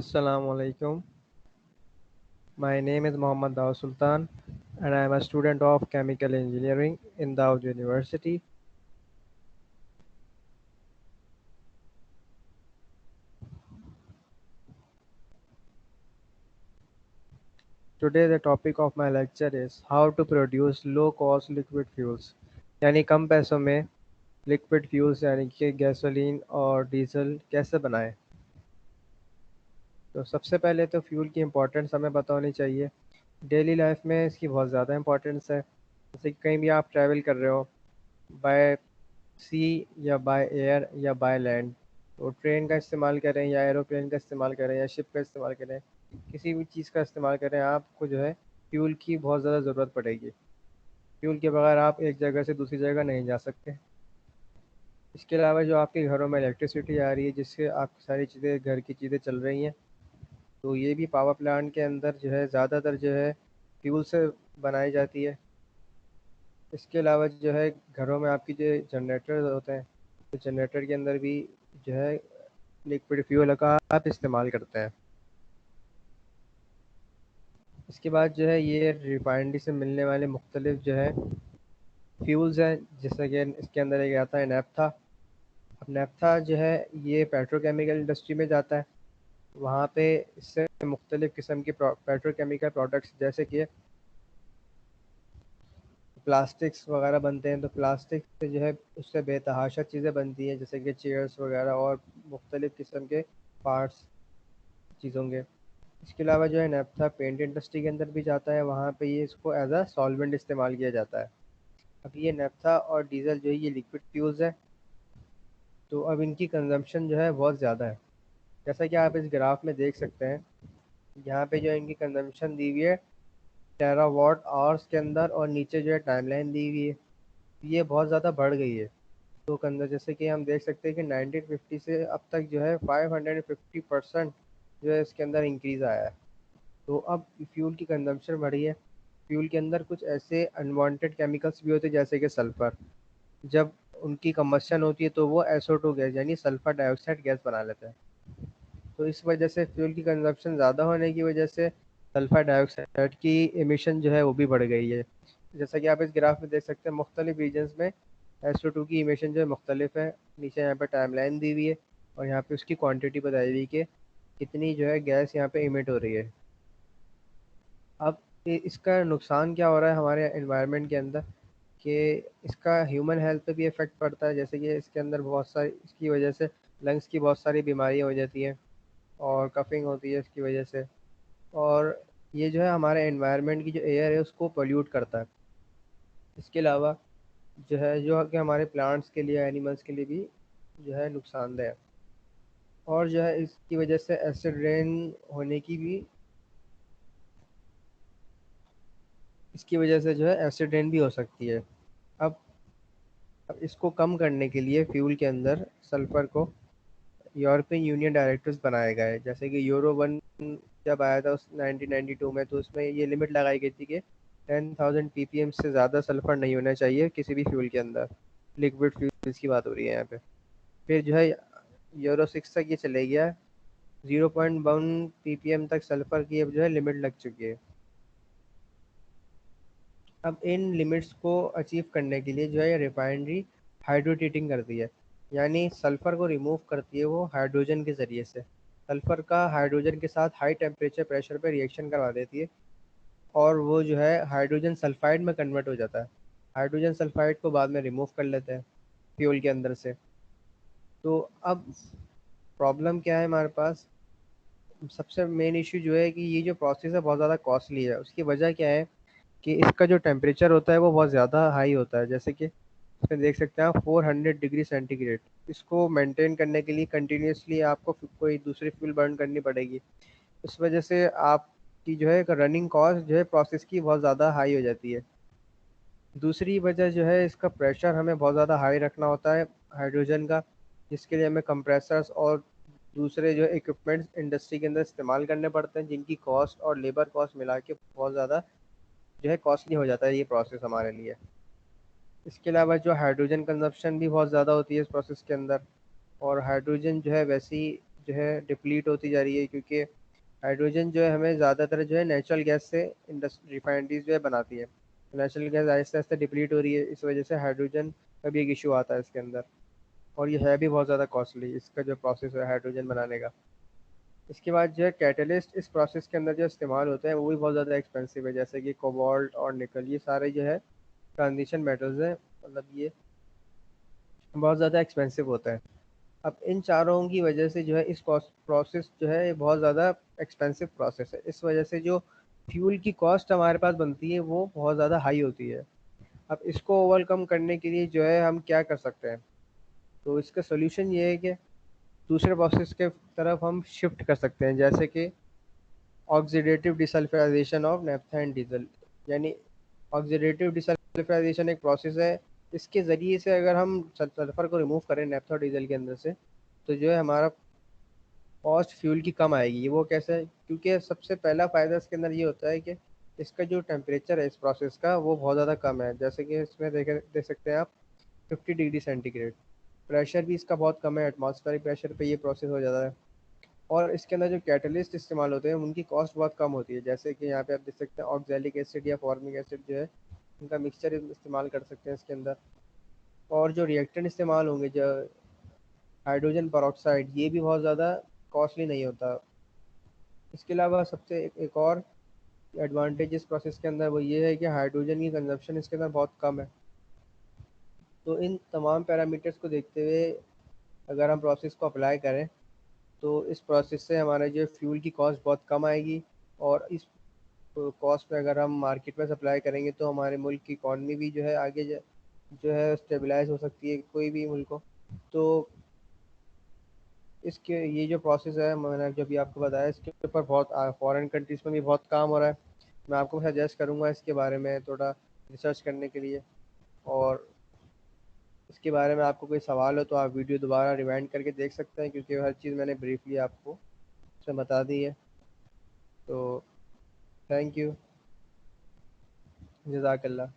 Assalamu alaikum. My name is Muhammad Daud Sultan and I am a student of chemical engineering in Daud University. Today the topic of my lecture is how to produce low cost liquid fuels यानी कम पैसों में liquid fuels यानी कि gasoline और diesel कैसे बनाएं। तो सबसे पहले तो फ्यूल की इम्पोर्टेंस हमें पता होनी चाहिए। डेली लाइफ में इसकी बहुत ज़्यादा इम्पोर्टेंस है। जैसे कि कहीं भी आप ट्रैवल कर रहे हो बाय सी या बाय एयर या बाय लैंड, तो ट्रेन का इस्तेमाल करें या एरोप्लेन का इस्तेमाल करें या शिप का इस्तेमाल करें, किसी भी चीज़ का इस्तेमाल करें, आपको जो है फ्यूल की बहुत ज़्यादा ज़रूरत पड़ेगी। फ्यूल के बगैर आप एक जगह से दूसरी जगह नहीं जा सकते। इसके अलावा जो आपके घरों में इलेक्ट्रिसिटी आ रही है जिससे आपकी सारी चीज़ें घर की चीज़ें चल रही हैं, तो ये भी पावर प्लांट के अंदर जो है ज़्यादातर जो है फ्यूल से बनाई जाती है। इसके अलावा जो है घरों में आपकी जो जनरेटर होते हैं, तो जनरेटर के अंदर भी जो है लिक्विड फ्यूल का आप इस्तेमाल करते हैं। इसके बाद जो है ये रिफाइनरी से मिलने वाले मुख्तलिफ जो है फ्यूल्स हैं, जैसे कि इसके अंदर एक आता है नेफ्था। अब नेफ्था जो है ये पेट्रोकेमिकल इंडस्ट्री में जाता है। वहाँ पे इससे मुख्तलिफ किस्म के पेट्रोकेमिकल प्रोडक्ट्स जैसे कि प्लास्टिक्स वगैरह बनते हैं। तो प्लास्टिक से जो है उससे बेतहाशा चीज़ें बनती हैं, जैसे कि चेयर्स वगैरह और मुख्तलिफ किस्म के पार्ट्स चीज़ों के। इसके अलावा जो है नैप्था पेंट इंडस्ट्री के अंदर भी जाता है, वहाँ पे ये इसको एज अ सॉल्वेंट इस्तेमाल किया जाता है। अब ये नैप्था और डीजल जो है ये लिक्विड फ्यूल्स है, तो अब इनकी कंजम्पशन जो है बहुत ज़्यादा है। जैसा कि आप इस ग्राफ में देख सकते हैं, यहाँ पे जो इनकी कंजम्पशन दी हुई है टेरावाट आवर्स के अंदर, और नीचे जो है टाइमलाइन दी हुई है, ये बहुत ज़्यादा बढ़ गई है। तो कंजर जैसे कि हम देख सकते हैं कि 1950 से अब तक जो है 550% जो है इसके अंदर इंक्रीज़ आया है। तो अब फ्यूल की कंजम्पशन बढ़ी है। फ्यूल के अंदर कुछ ऐसे अनवांटेड केमिकल्स भी होते हैं जैसे कि सल्फ़र। जब उनकी कम्बशन होती है तो वो SO2 गैस यानी सल्फ़र डाइऑक्साइड गैस बना लेते हैं। तो इस वजह से फ्यूल की कंजम्पशन ज़्यादा होने की वजह से सल्फ़र डाइऑक्साइड की एमिशन जो है वो भी बढ़ गई है। जैसा कि आप इस ग्राफ में देख सकते हैं, मुख्तलिफ रीजन्स में SO2 की एमिशन जो है मुख्तलिफ है। नीचे यहाँ पर टाइमलाइन दी हुई है और यहाँ पे उसकी क्वांटिटी बताई हुई है कि कितनी जो है गैस यहाँ पे इमिट हो रही है। अब इसका नुकसान क्या हो रहा है हमारे एनवायरनमेंट के अंदर, कि इसका ह्यूमन हेल्थ पे भी इफ़ेक्ट पड़ता है। जैसे कि इसके अंदर बहुत सारी इसकी वजह से लंग्स की बहुत सारी बीमारियां हो जाती हैं और कफिंग होती है इसकी वजह से। और ये जो है हमारे एनवायरनमेंट की जो एयर है उसको पोल्यूट करता है। इसके अलावा जो है जो कि हमारे प्लांट्स के लिए एनिमल्स के लिए भी जो है नुकसानदेह है। और जो है इसकी वजह से एसिड रेन होने की भी इसकी वजह से जो है एसिड रेन भी हो सकती है। अब अब इसको कम करने के लिए फ्यूल के अंदर सल्फ़र को यूरोपियन यूनियन डायरेक्टिव्स बनाए गए। जैसे कि यूरो 1 जब आया था उस 1992 में, तो उसमें ये लिमिट लगाई गई थी कि 10,000 ppm से ज़्यादा सल्फ़र नहीं होना चाहिए किसी भी फ्यूल के अंदर। लिक्विड फ्यूल्स की बात हो रही है यहाँ पे। फिर जो है यूरो 6 तक ये चले गया, 0.1 ppm तक सल्फ़र की अब जो है लिमिट लग चुकी है। अब इन लिमिट्स को अचीव करने के लिए जो है रिफाइनरी हाइड्रोटेटिंग करती है, यानी सल्फ़र को रिमूव करती है वो हाइड्रोजन के ज़रिए से। सल्फ़र का हाइड्रोजन के साथ हाई टेम्परेचर प्रेशर पे रिएक्शन करवा देती है और वो जो है हाइड्रोजन सल्फाइड में कन्वर्ट हो जाता है। हाइड्रोजन सल्फाइड को बाद में रिमूव कर लेते हैं फ्यूल के अंदर से। तो अब प्रॉब्लम क्या है हमारे पास, सबसे मेन इशू जो है कि ये जो प्रोसेस है बहुत ज़्यादा कॉस्टली है। उसकी वजह क्या है कि इसका जो टेम्परेचर होता है वो बहुत ज़्यादा हाई होता है। जैसे कि इसमें देख सकते हैं आप 400 डिग्री सेंटीग्रेड। इसको मेंटेन करने के लिए कंटिन्यूसली आपको कोई दूसरी फ्यूल बर्न करनी पड़ेगी। इस वजह से आपकी जो है रनिंग कॉस्ट जो है प्रोसेस की बहुत ज़्यादा हाई हो जाती है। दूसरी वजह जो है इसका प्रेशर हमें बहुत ज़्यादा हाई रखना होता है हाइड्रोजन का, जिसके लिए हमें कंप्रेसर्स और दूसरे जो इक्विपमेंट्स इंडस्ट्री के अंदर इस्तेमाल करने पड़ते हैं, जिनकी कॉस्ट और लेबर कॉस्ट मिला के बहुत ज़्यादा जो है कॉस्टली हो जाता है ये प्रोसेस हमारे लिए। इसके अलावा जो हाइड्रोजन कंजप्शन भी बहुत ज़्यादा होती है इस प्रोसेस के अंदर। और हाइड्रोजन जो है वैसे ही जो है डिप्लीट होती जा रही है, क्योंकि हाइड्रोजन जो है हमें ज़्यादातर जो है नेचुरल गैस से इंडस्ट्री रिफाइनरीज जो है बनाती है। नेचुरल गैस आहिस्ते आहिस्ते डिप्लीट हो रही है, इस वजह से हाइड्रोजन का भी एक इशू आता है इसके अंदर। और ये है भी बहुत ज़्यादा कॉस्टली, इसका जो प्रोसेस है हाइड्रोजन बनाने का। इसके बाद जो है कैटलिस्ट इस प्रोसेस के अंदर जो इस्तेमाल होते हैं वो भी बहुत ज़्यादा एक्सपेंसिव है, जैसे कि कोबाल्ट और निकल, ये सारे जो है ट्रांजिशन मेटल्स हैं, मतलब ये बहुत ज़्यादा एक्सपेंसिव होता है। अब इन चारों की वजह से जो है इस प्रोसेस जो है ये बहुत ज़्यादा एक्सपेंसिव प्रोसेस है। इस वजह से जो फ्यूल की कॉस्ट हमारे पास बनती है वो बहुत ज़्यादा हाई होती है। अब इसको ओवरकम करने के लिए जो है हम क्या कर सकते हैं, तो इसका सोल्यूशन ये है कि दूसरे प्रोसेस के तरफ हम शिफ्ट कर सकते हैं, जैसे कि oxidative desulphurisation of naphtha and diesel. यानी ऑक्सीडेटिव डिसल्फ्राइजेशन एक प्रोसेस है, इसके ज़रिए से अगर हम सल्फर को रिमूव करें नेफ्था और डीजल के अंदर से, तो जो है हमारा कॉस्ट फ्यूल की कम आएगी। वो कैसे है, क्योंकि सबसे पहला फ़ायदा इसके अंदर ये होता है कि इसका जो टेम्परेचर है इस प्रोसेस का वो बहुत ज़्यादा कम है, जैसे कि इसमें देख सकते हैं आप 50 डिग्री सेंटीग्रेड। प्रेशर भी इसका बहुत कम है, एटमॉस्फेरिक प्रेशर पे ये प्रोसेस हो जाता है। और इसके अंदर जो कैटलिस्ट इस्तेमाल होते हैं उनकी कॉस्ट बहुत कम होती है, जैसे कि यहाँ पे आप देख सकते हैं ऑक्जेलिक एसिड या फॉर्मिक एसिड जो है उनका मिक्सचर इस्तेमाल कर सकते हैं इसके अंदर। और जो रिएक्टेंट इस्तेमाल होंगे, जो हाइड्रोजन परऑक्साइड, ये भी बहुत ज़्यादा कॉस्टली नहीं होता। इसके अलावा सबसे एक और एडवांटेज इस प्रोसेस के अंदर वो ये है कि हाइड्रोजन की कंजप्शन इसके अंदर बहुत कम है। तो इन तमाम पैरामीटर्स को देखते हुए अगर हम प्रोसेस को अप्लाई करें तो इस प्रोसेस से हमारे जो फ्यूल की कॉस्ट बहुत कम आएगी। और इस कॉस्ट पे अगर हम मार्केट में सप्लाई करेंगे तो हमारे मुल्क की इकॉनमी भी जो है आगे जो है स्टेबलाइज हो सकती है, कोई भी मुल्क को। तो इसके ये जो प्रोसेस है मैंने जो भी आपको बताया, इसके ऊपर बहुत फॉरेन कंट्रीज़ में भी बहुत काम हो रहा है। मैं आपको सजेस्ट करूँगा इसके बारे में थोड़ा रिसर्च करने के लिए। और इसके बारे में आपको कोई सवाल हो तो आप वीडियो दोबारा रिवाइंड करके देख सकते हैं, क्योंकि हर चीज़ मैंने ब्रीफली आपको उसमें बता दी है। तो थैंक यू, जज़ाकल्लाह।